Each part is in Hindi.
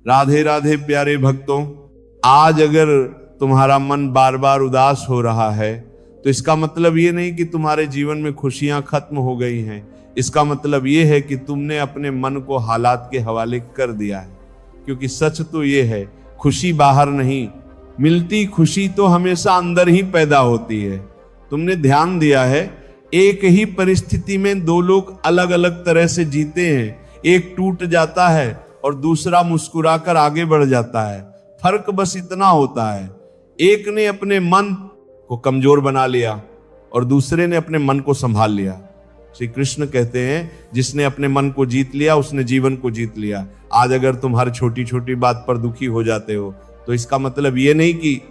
राधे राधे प्यारे भक्तों, आज अगर तुम्हारा मन बार बार उदास हो रहा है तो इसका मतलब ये नहीं कि तुम्हारे जीवन में खुशियां खत्म हो गई हैं। इसका मतलब ये है कि तुमने अपने मन को हालात के हवाले कर दिया है। क्योंकि सच तो ये है, खुशी बाहर नहीं मिलती, खुशी तो हमेशा अंदर ही पैदा होती है। तुमने ध्यान दिया है, एक ही परिस्थिति में दो लोग अलग अलग तरह से जीते हैं। एक टूट जाता है और दूसरा मुस्कुराकर आगे बढ़ जाता है। फर्क बस इतना होता है, एक ने अपने मन को कमजोर बना लिया और दूसरे ने अपने मन को संभाल लिया। श्री कृष्ण कहते हैं, जिसने अपने मन को जीत लिया उसने जीवन को जीत लिया। आज अगर तुम हर छोटी छोटी बात पर दुखी हो जाते हो तो इसका मतलब ये नहीं कि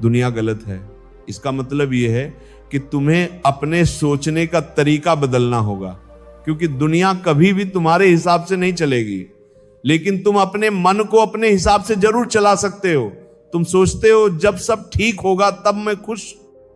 दुनिया गलत है। इसका मतलब ये है कि तुम्हें अपने सोचने का तरीका बदलना होगा। क्योंकि दुनिया कभी भी तुम्हारे हिसाब से नहीं चलेगी, लेकिन तुम अपने मन को अपने हिसाब से जरूर चला सकते हो। तुम सोचते हो जब सब ठीक होगा तब मैं खुश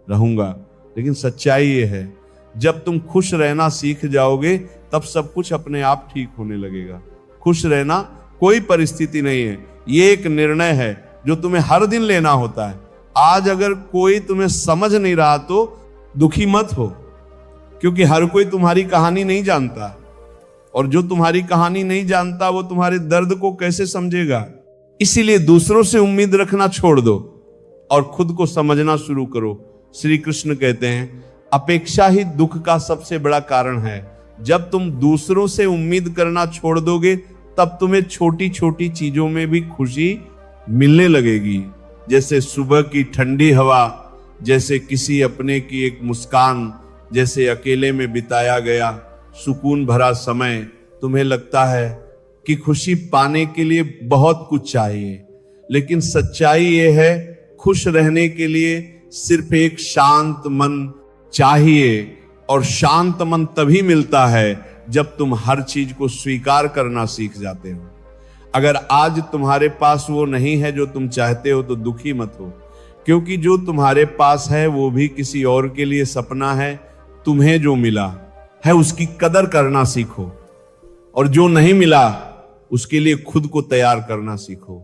रहूंगा, लेकिन सच्चाई ये है, जब तुम खुश रहना सीख जाओगे तब सब कुछ अपने आप ठीक होने लगेगा। खुश रहना कोई परिस्थिति नहीं है, ये एक निर्णय है जो तुम्हें हर दिन लेना होता है। आज अगर कोई तुम्हें समझ नहीं रहा तो दुखी मत हो, क्योंकि हर कोई तुम्हारी कहानी नहीं जानता, और जो तुम्हारी कहानी नहीं जानता वो तुम्हारे दर्द को कैसे समझेगा। इसीलिए दूसरों से उम्मीद रखना छोड़ दो और खुद को समझना शुरू करो। श्री कृष्ण कहते हैं, अपेक्षा ही दुख का सबसे बड़ा कारण है। जब तुम दूसरों से उम्मीद करना छोड़ दोगे तब तुम्हें छोटी छोटी चीजों में भी खुशी मिलने लगेगी। जैसे सुबह की ठंडी हवा, जैसे किसी अपने की एक मुस्कान, जैसे अकेले में बिताया गया सुकून भरा समय। तुम्हें लगता है कि खुशी पाने के लिए बहुत कुछ चाहिए, लेकिन सच्चाई ये है, खुश रहने के लिए सिर्फ एक शांत मन चाहिए। और शांत मन तभी मिलता है जब तुम हर चीज को स्वीकार करना सीख जाते हो। अगर आज तुम्हारे पास वो नहीं है जो तुम चाहते हो तो दुखी मत हो, क्योंकि जो तुम्हारे पास है वो भी किसी और के लिए सपना है। तुम्हें जो मिला है उसकी कदर करना सीखो, और जो नहीं मिला उसके लिए खुद को तैयार करना सीखो।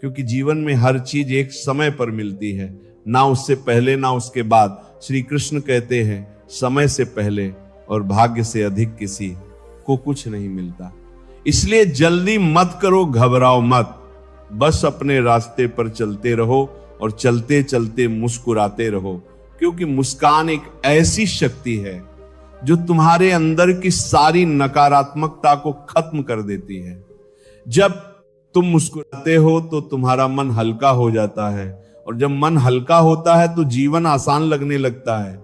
क्योंकि जीवन में हर चीज एक समय पर मिलती है, ना उससे पहले ना उसके बाद। श्री कृष्ण कहते हैं, समय से पहले और भाग्य से अधिक किसी को कुछ नहीं मिलता। इसलिए जल्दी मत करो, घबराओ मत, बस अपने रास्ते पर चलते रहो और चलते चलते मुस्कुराते रहो। क्योंकि मुस्कान एक ऐसी शक्ति है जो तुम्हारे अंदर की सारी नकारात्मकता को खत्म कर देती है। जब तुम मुस्कुराते हो तो तुम्हारा मन हल्का हो जाता है, और जब मन हल्का होता है तो जीवन आसान लगने लगता है।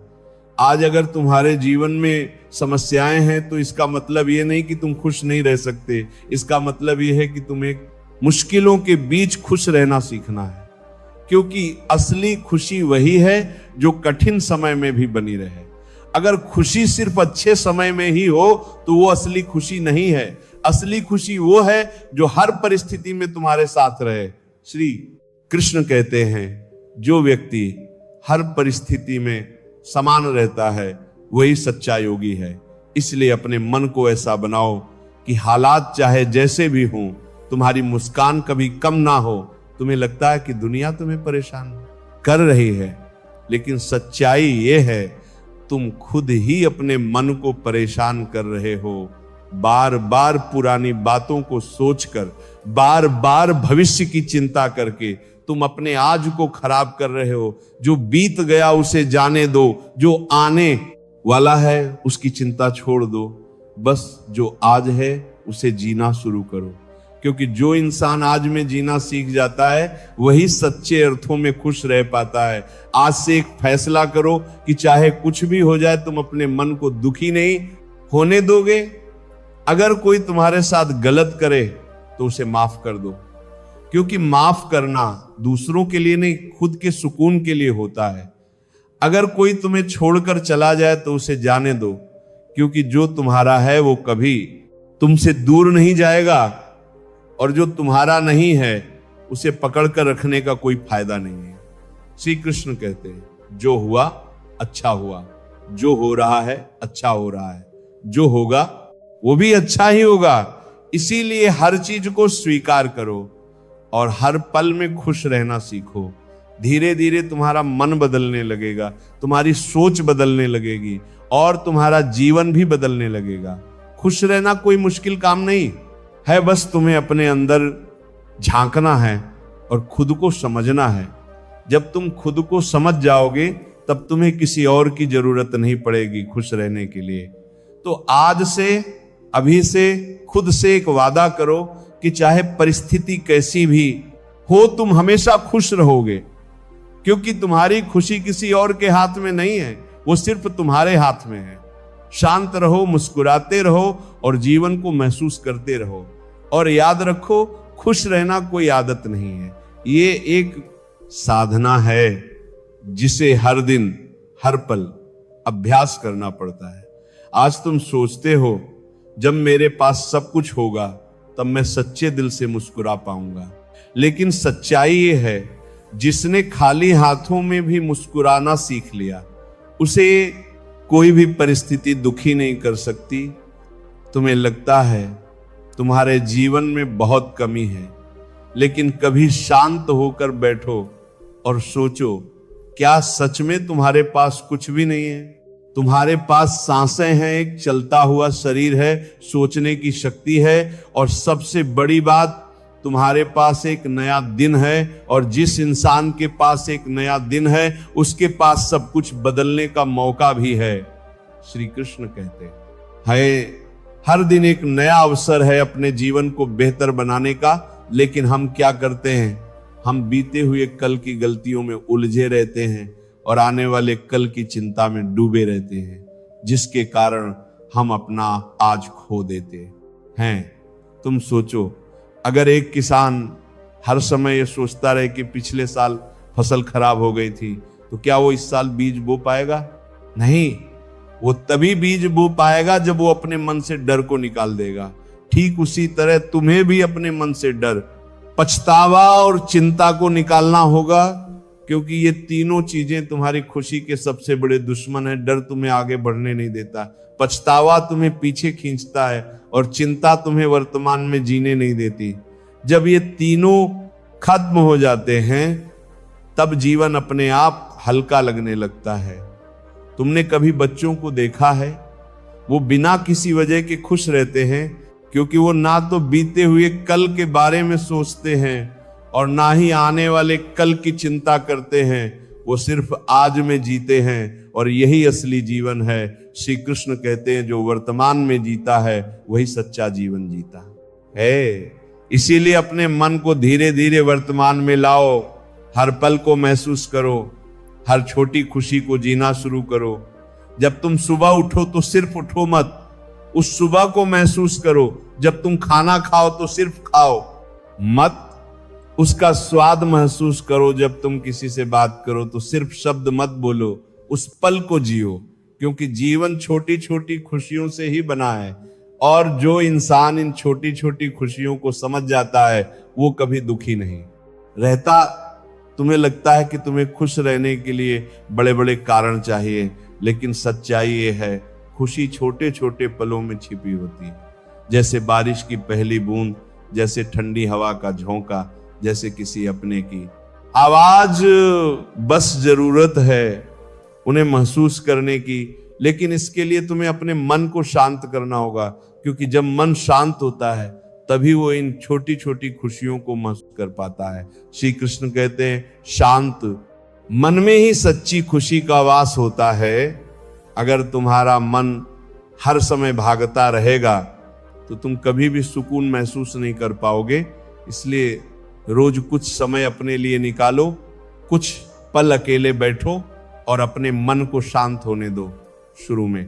आज अगर तुम्हारे जीवन में समस्याएं हैं तो इसका मतलब ये नहीं कि तुम खुश नहीं रह सकते। इसका मतलब ये है कि तुम्हें मुश्किलों के बीच खुश रहना सीखना है। क्योंकि असली खुशी वही है जो कठिन समय में भी बनी रहे। अगर खुशी सिर्फ अच्छे समय में ही हो तो वो असली खुशी नहीं है। असली खुशी वो है जो हर परिस्थिति में तुम्हारे साथ रहे। श्री कृष्ण कहते हैं, जो व्यक्ति हर परिस्थिति में समान रहता है वही सच्चा योगी है। इसलिए अपने मन को ऐसा बनाओ कि हालात चाहे जैसे भी हों, तुम्हारी मुस्कान कभी कम ना हो। तुम्हें लगता है कि दुनिया तुम्हें परेशान कर रही है, लेकिन सच्चाई ये है, तुम खुद ही अपने मन को परेशान कर रहे हो। बार बार पुरानी बातों को सोचकर, बार बार भविष्य की चिंता करके तुम अपने आज को खराब कर रहे हो। जो बीत गया उसे जाने दो, जो आने वाला है उसकी चिंता छोड़ दो। बस जो आज है उसे जीना शुरू करो। क्योंकि जो इंसान आज में जीना सीख जाता है वही सच्चे अर्थों में खुश रह पाता है। आज से एक फैसला करो कि चाहे कुछ भी हो जाए तुम अपने मन को दुखी नहीं होने दोगे। अगर कोई तुम्हारे साथ गलत करे तो उसे माफ कर दो, क्योंकि माफ करना दूसरों के लिए नहीं, खुद के सुकून के लिए होता है। अगर कोई तुम्हें छोड़कर चला जाए तो उसे जाने दो, क्योंकि जो तुम्हारा है वो कभी तुमसे दूर नहीं जाएगा, और जो तुम्हारा नहीं है उसे पकड़कर रखने का कोई फायदा नहीं है। श्री कृष्ण कहते हैं, जो हुआ अच्छा हुआ, जो हो रहा है अच्छा हो रहा है, जो होगा वो भी अच्छा ही होगा। इसीलिए हर चीज को स्वीकार करो। और हर पल में खुश रहना सीखो। धीरे धीरे तुम्हारा मन बदलने लगेगा, तुम्हारी सोच बदलने लगेगी और तुम्हारा जीवन भी बदलने लगेगा। खुश रहना कोई मुश्किल काम नहीं है, बस तुम्हें अपने अंदर झांकना है और खुद को समझना है। जब तुम खुद को समझ जाओगे तब तुम्हें किसी और की जरूरत नहीं पड़ेगी खुश रहने के लिए। तो आज से, अभी से खुद से एक वादा करो कि चाहे परिस्थिति कैसी भी हो, तुम हमेशा खुश रहोगे, क्योंकि तुम्हारी खुशी किसी और के हाथ में नहीं है, वो सिर्फ तुम्हारे हाथ में है। शांत रहो, मुस्कुराते रहो और जीवन को महसूस करते रहो। और याद रखो, खुश रहना कोई आदत नहीं है, ये एक साधना है जिसे हर दिन हर पल अभ्यास करना पड़ता है। आज तुम सोचते हो जब मेरे पास सब कुछ होगा तब मैं सच्चे दिल से मुस्कुरा पाऊंगा, लेकिन सच्चाई ये है, जिसने खाली हाथों में भी मुस्कुराना सीख लिया उसे कोई भी परिस्थिति दुखी नहीं कर सकती। तुम्हें लगता है तुम्हारे जीवन में बहुत कमी है, लेकिन कभी शांत होकर बैठो और सोचो, क्या सच में तुम्हारे पास कुछ भी नहीं है? तुम्हारे पास सांसें हैं, एक चलता हुआ शरीर है, सोचने की शक्ति है, और सबसे बड़ी बात, तुम्हारे पास एक नया दिन है। और जिस इंसान के पास एक नया दिन है उसके पास सब कुछ बदलने का मौका भी है। श्री कृष्ण कहते हैं, हर दिन एक नया अवसर है अपने जीवन को बेहतर बनाने का, लेकिन हम क्या करते हैं? हम बीते हुए कल की गलतियों में उलझे रहते हैं और आने वाले कल की चिंता में डूबे रहते हैं, जिसके कारण हम अपना आज खो देते हैं। तुम सोचो, अगर एक किसान हर समय ये सोचता रहे कि पिछले साल फसल खराब हो गई थी, तो क्या वो इस साल बीज बो पाएगा? नहीं, वो तभी बीज बो पाएगा जब वो अपने मन से डर को निकाल देगा। ठीक उसी तरह तुम्हें भी अपने मन से डर, पछतावा और चिंता को निकालना होगा, क्योंकि ये तीनों चीजें तुम्हारी खुशी के सबसे बड़े दुश्मन है। डर तुम्हें आगे बढ़ने नहीं देता, पछतावा तुम्हें पीछे खींचता है और चिंता तुम्हें वर्तमान में जीने नहीं देती। जब ये तीनों खत्म हो जाते हैं तब जीवन अपने आप हल्का लगने लगता है। तुमने कभी बच्चों को देखा है? वो बिना किसी वजह के खुश रहते हैं, क्योंकि वो ना तो बीते हुए कल के बारे में सोचते हैं और ना ही आने वाले कल की चिंता करते हैं। वो सिर्फ आज में जीते हैं और यही असली जीवन है। श्री कृष्ण कहते हैं, जो वर्तमान में जीता है वही सच्चा जीवन जीता है। इसीलिए अपने मन को धीरे धीरे वर्तमान में लाओ, हर पल को महसूस करो, हर छोटी खुशी को जीना शुरू करो। जब तुम सुबह उठो तो सिर्फ उठो मत, उस सुबह को महसूस करो। जब तुम खाना खाओ तो सिर्फ खाओ मत, उसका स्वाद महसूस करो। जब तुम किसी से बात करो तो सिर्फ शब्द मत बोलो, उस पल को जियो, क्योंकि जीवन छोटी छोटी खुशियों से ही बना है। और जो इंसान इन छोटी छोटी खुशियों को समझ जाता है वो कभी दुखी नहीं रहता। तुम्हें लगता है कि तुम्हें खुश रहने के लिए बड़े बड़े कारण चाहिए, लेकिन सच्चाई ये है, खुशी छोटे छोटे पलों में छिपी होती है। जैसे बारिश की पहली बूंद, जैसे ठंडी हवा का झोंका, जैसे किसी अपने की आवाज। बस जरूरत है उन्हें महसूस करने की, लेकिन इसके लिए तुम्हें अपने मन को शांत करना होगा, क्योंकि जब मन शांत होता है तभी वो इन छोटी छोटी खुशियों को महसूस कर पाता है। श्री कृष्ण कहते हैं, शांत मन में ही सच्ची खुशी का वास होता है। अगर तुम्हारा मन हर समय भागता रहेगा तो तुम कभी भी सुकून महसूस नहीं कर पाओगे। इसलिए रोज कुछ समय अपने लिए निकालो, कुछ पल अकेले बैठो और अपने मन को शांत होने दो। शुरू में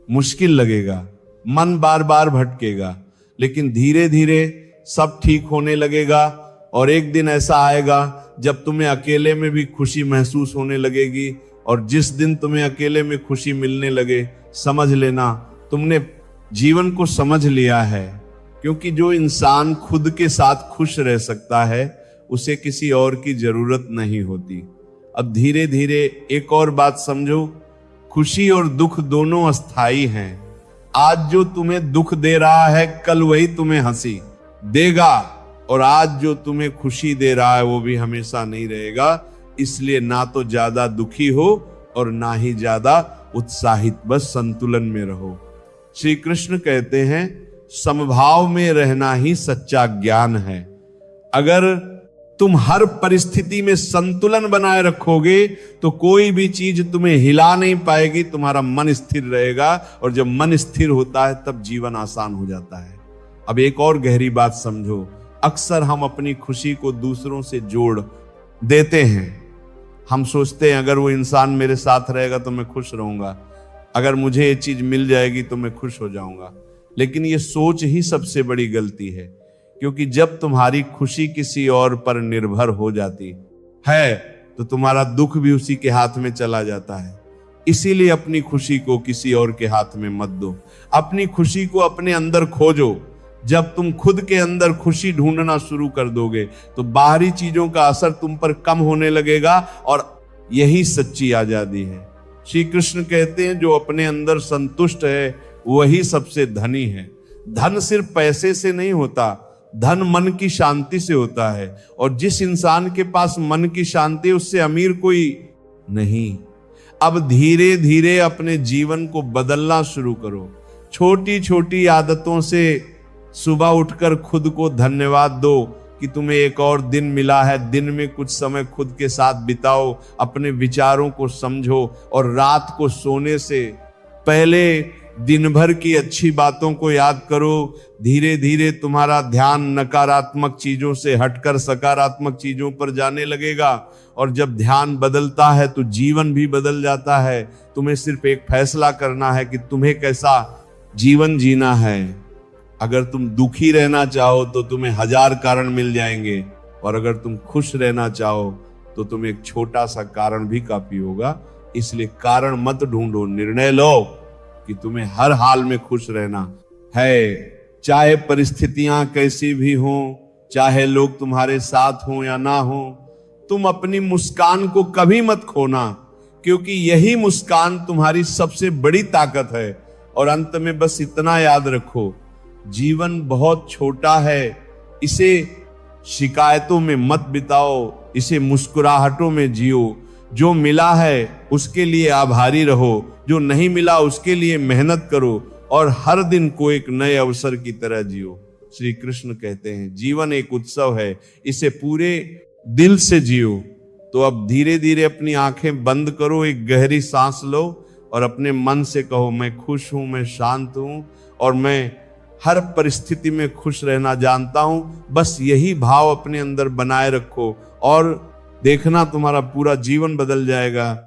मुश्किल लगेगा, मन बार बार भटकेगा, लेकिन धीरे धीरे सब ठीक होने लगेगा। और एक दिन ऐसा आएगा जब तुम्हें अकेले में भी खुशी महसूस होने लगेगी। और जिस दिन तुम्हें अकेले में खुशी मिलने लगे, समझ लेना तुमने जीवन को समझ लिया है। क्योंकि जो इंसान खुद के साथ खुश रह सकता है उसे किसी और की जरूरत नहीं होती। अब धीरे धीरे एक और बात समझो, खुशी और दुख दोनों अस्थाई हैं। आज जो तुम्हें दुख दे रहा है कल वही तुम्हें हंसी देगा। और आज जो तुम्हें खुशी दे रहा है वो भी हमेशा नहीं रहेगा। इसलिए ना तो ज्यादा दुखी हो और ना ही ज्यादा उत्साहित, बस संतुलन में रहो। श्री कृष्ण कहते हैं समभाव में रहना ही सच्चा ज्ञान है। अगर तुम हर परिस्थिति में संतुलन बनाए रखोगे तो कोई भी चीज तुम्हें हिला नहीं पाएगी, तुम्हारा मन स्थिर रहेगा, और जब मन स्थिर होता है तब जीवन आसान हो जाता है। अब एक और गहरी बात समझो, अक्सर हम अपनी खुशी को दूसरों से जोड़ देते हैं। हम सोचते हैं अगर वो इंसान मेरे साथ रहेगा तो मैं खुश रहूंगा, अगर मुझे ये चीज मिल जाएगी तो मैं खुश हो जाऊंगा। लेकिन ये सोच ही सबसे बड़ी गलती है, क्योंकि जब तुम्हारी खुशी किसी और पर निर्भर हो जाती है तो तुम्हारा दुख भी उसी के हाथ में चला जाता है। इसीलिए अपनी खुशी को किसी और के हाथ में मत दो, अपनी खुशी को अपने अंदर खोजो। जब तुम खुद के अंदर खुशी ढूंढना शुरू कर दोगे तो बाहरी चीजों का असर तुम पर कम होने लगेगा, और यही सच्ची आजादी है। श्री कृष्ण कहते हैं जो अपने अंदर संतुष्ट है वही सबसे धनी है। धन सिर्फ पैसे से नहीं होता, धन मन की शांति से होता है, और जिस इंसान के पास मन की शांति उससे अमीर कोई नहीं। अब धीरे धीरे अपने जीवन को बदलना शुरू करो। छोटी छोटी आदतों से सुबह उठकर खुद को धन्यवाद दो कि तुम्हें एक और दिन मिला है। दिन में कुछ समय खुद के साथ बिताओ, अपने विचारों को समझो, और रात को सोने से पहले दिन भर की अच्छी बातों को याद करो। धीरे धीरे तुम्हारा ध्यान नकारात्मक चीजों से हटकर सकारात्मक चीजों पर जाने लगेगा, और जब ध्यान बदलता है तो जीवन भी बदल जाता है। तुम्हें सिर्फ एक फैसला करना है कि तुम्हें कैसा जीवन जीना है। अगर तुम दुखी रहना चाहो तो तुम्हें 1000 कारण मिल जाएंगे, और अगर तुम खुश रहना चाहो तो तुम्हें एक छोटा सा कारण भी काफी होगा। इसलिए कारण मत ढूंढो, निर्णय लो कि तुम्हें हर हाल में खुश रहना है। चाहे परिस्थितियां कैसी भी हों, चाहे लोग तुम्हारे साथ हों या ना हों, तुम अपनी मुस्कान को कभी मत खोना, क्योंकि यही मुस्कान तुम्हारी सबसे बड़ी ताकत है। और अंत में बस इतना याद रखो, जीवन बहुत छोटा है, इसे शिकायतों में मत बिताओ, इसे मुस्कुराहटों में जियो। जो मिला है उसके लिए आभारी रहो, जो नहीं मिला उसके लिए मेहनत करो, और हर दिन को एक नए अवसर की तरह जियो। श्री कृष्ण कहते हैं जीवन एक उत्सव है, इसे पूरे दिल से जियो। तो अब धीरे धीरे अपनी आंखें बंद करो, एक गहरी सांस लो, और अपने मन से कहो मैं खुश हूं, मैं शांत हूं, और मैं हर परिस्थिति में खुश रहना जानता हूं। बस यही भाव अपने अंदर बनाए रखो, और देखना तुम्हारा पूरा जीवन बदल जाएगा।